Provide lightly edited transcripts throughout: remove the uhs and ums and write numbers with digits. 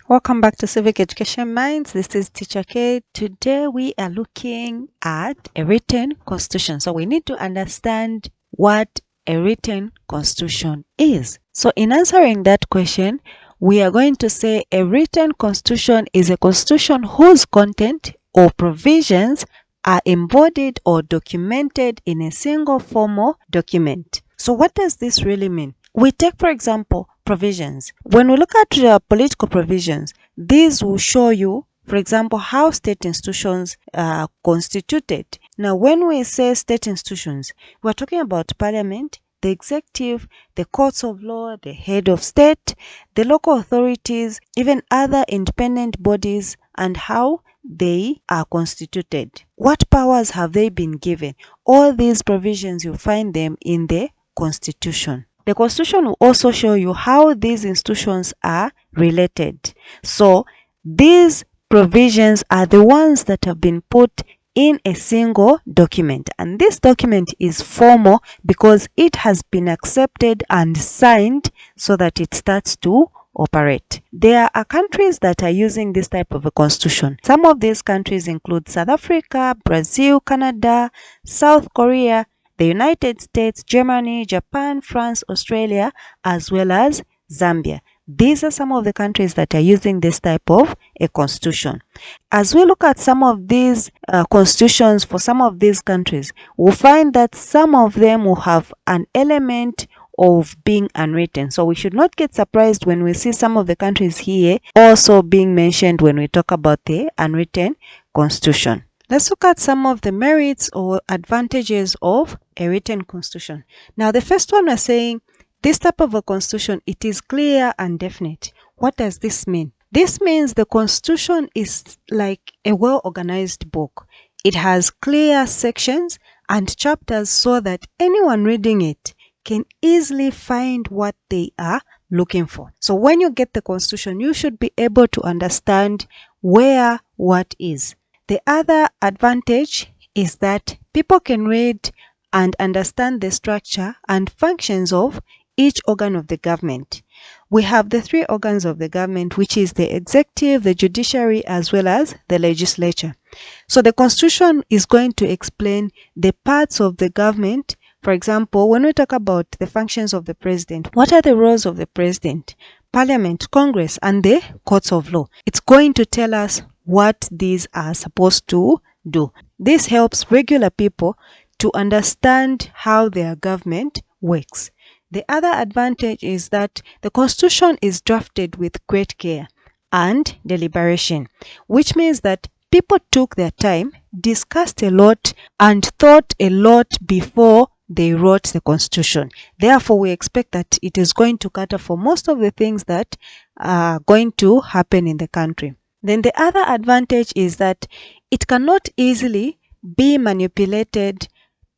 Welcome back to Civic Education Minds. This is Teacher K. Today we are looking at a written constitution. So we need to understand what a written constitution is. So in answering that question, we are going to say a written constitution is a constitution whose content or provisions are embodied or documented in a single formal document. So what does this really mean? We take, for example, provisions. When we look at political provisions, these will show you, for example, how state institutions are constituted. Now, when we say state institutions, we're talking about parliament, the executive, the courts of law, the head of state, the local authorities, even other independent bodies, and how they are constituted. What powers have they been given? All these provisions, you find them in the Constitution. The Constitution will also show you how these institutions are related. So these provisions are the ones that have been put in a single document, and this document is formal because it has been accepted and signed so that it starts to operate. There are countries that are using this type of a constitution. Some of these countries include South Africa, Brazil, Canada, South Korea, the United States, Germany, Japan, France, Australia, as well as Zambia. These are some of the countries that are using this type of a constitution. As we look at some of these constitutions for some of these countries, we'll find that some of them will have an element of being unwritten. So we should not get surprised when we see some of the countries here also being mentioned when we talk about the unwritten constitution. Let's look at some of the merits or advantages of a written constitution. Now, the first one is saying this type of a constitution, it is clear and definite. What does this mean? This means the constitution is like a well-organized book. It has clear sections and chapters so that anyone reading it can easily find what they are looking for. So when you get the constitution, you should be able to understand where what is. The other advantage is that people can read and understand the structure and functions of each organ of the government. We have the three organs of the government, which is the executive, the judiciary, as well as the legislature. So the constitution is going to explain the parts of the government. For example, when we talk about the functions of the president, what are the roles of the president, parliament, congress, and the courts of law? It's going to tell us what these are supposed to do. This helps regular people to understand how their government works. The other advantage is that the constitution is drafted with great care and deliberation, which means that people took their time, discussed a lot, and thought a lot before they wrote the constitution. Therefore, we expect that it is going to cater for most of the things that are going to happen in the country. Then the other advantage is that it cannot easily be manipulated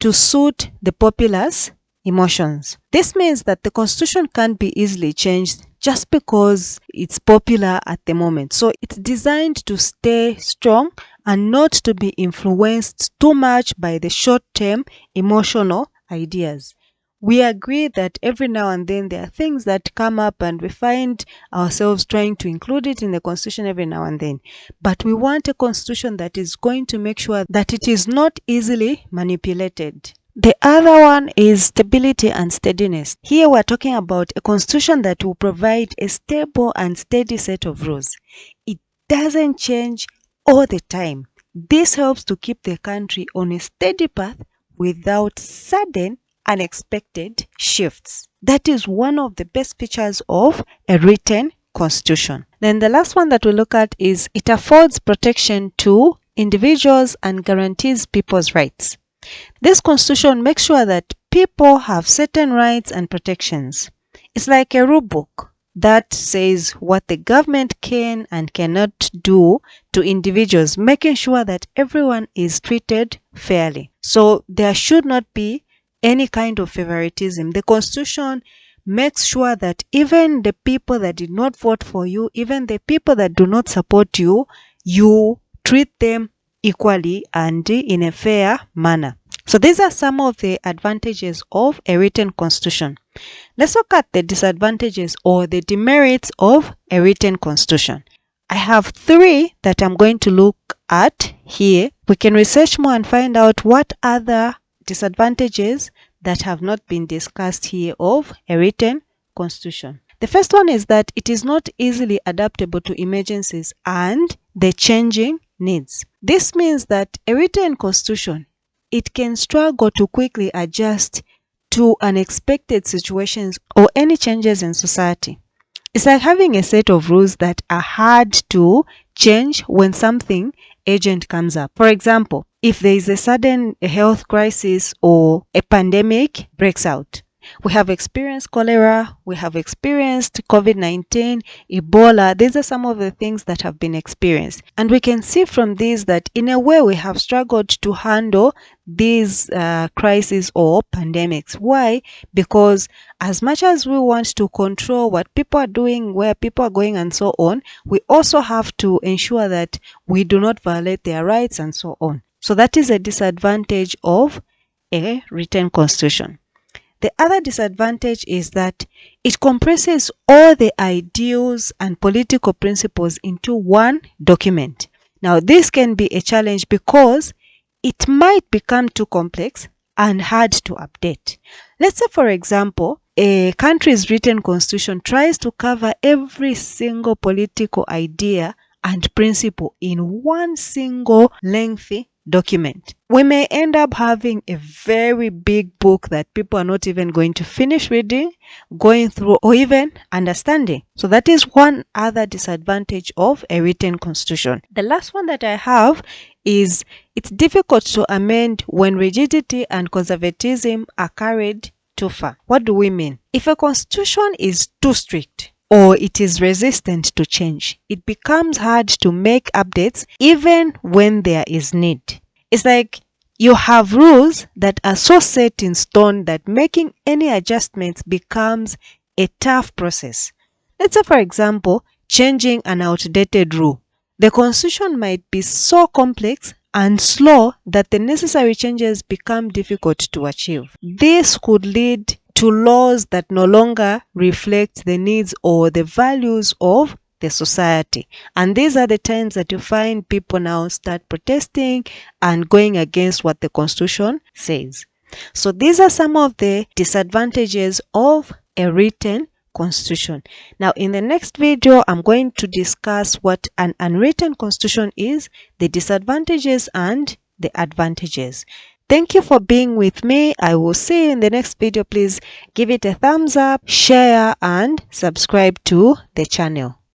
to suit the populace emotions. This means that the constitution can't be easily changed just because it's popular at the moment. So it's designed to stay strong and not to be influenced too much by the short-term emotional ideas. We agree that every now and then there are things that come up and we find ourselves trying to include it in the constitution every now and then. But we want a constitution that is going to make sure that it is not easily manipulated. The other one is stability and steadiness. Here we're talking about a constitution that will provide a stable and steady set of rules. It doesn't change all the time. This helps to keep the country on a steady path without sudden unexpected shifts. That is one of the best features of a written constitution. Then the last one that we look at is it affords protection to individuals and guarantees people's rights. This constitution makes sure that people have certain rights and protections. It's like a rule book that says what the government can and cannot do to individuals, making sure that everyone is treated fairly. So there should not be any kind of favoritism. The constitution makes sure that even the people that did not vote for you, even the people that do not support you, you treat them equally and in a fair manner. So these are some of the advantages of a written constitution. Let's look at the disadvantages or the demerits of a written constitution. I have 3 that I'm going to look at here. We can research more and find out what other disadvantages that have not been discussed here of a written constitution. The first one is that it is not easily adaptable to emergencies and the changing needs. This means that a written constitution, it can struggle to quickly adjust to unexpected situations or any changes in society. It's like having a set of rules that are hard to change when something urgent comes up. For example, if there is a sudden health crisis or a pandemic breaks out. We have experienced cholera, we have experienced COVID-19, Ebola. These are some of the things that have been experienced. And we can see from these that in a way we have struggled to handle these crises or pandemics. Why? Because as much as we want to control what people are doing, where people are going and so on, we also have to ensure that we do not violate their rights and so on. So that is a disadvantage of a written constitution. The other disadvantage is that it compresses all the ideals and political principles into one document. Now, this can be a challenge because it might become too complex and hard to update. Let's say, for example, a country's written constitution tries to cover every single political idea and principle in one single lengthy document. We may end up having a very big book that people are not even going to finish reading, going through, or even understanding. So that is one other disadvantage of a written constitution. The last one that I have is it's difficult to amend when rigidity and conservatism are carried too far. What do we mean? If a constitution is too strict, or it is resistant to change, it becomes hard to make updates even when there is need. It's like you have rules that are so set in stone that making any adjustments becomes a tough process. Let's say, for example, changing an outdated rule. The constitution might be so complex and slow that the necessary changes become difficult to achieve. This could lead to laws that no longer reflect the needs or the values of the society. And these are the times that you find people now start protesting and going against what the constitution says. So these are some of the disadvantages of a written constitution. Now, in the next video, I'm going to discuss what an unwritten constitution is, the disadvantages and the advantages. Thank you for being with me. I will see you in the next video. Please give it a thumbs up, share, and subscribe to the channel.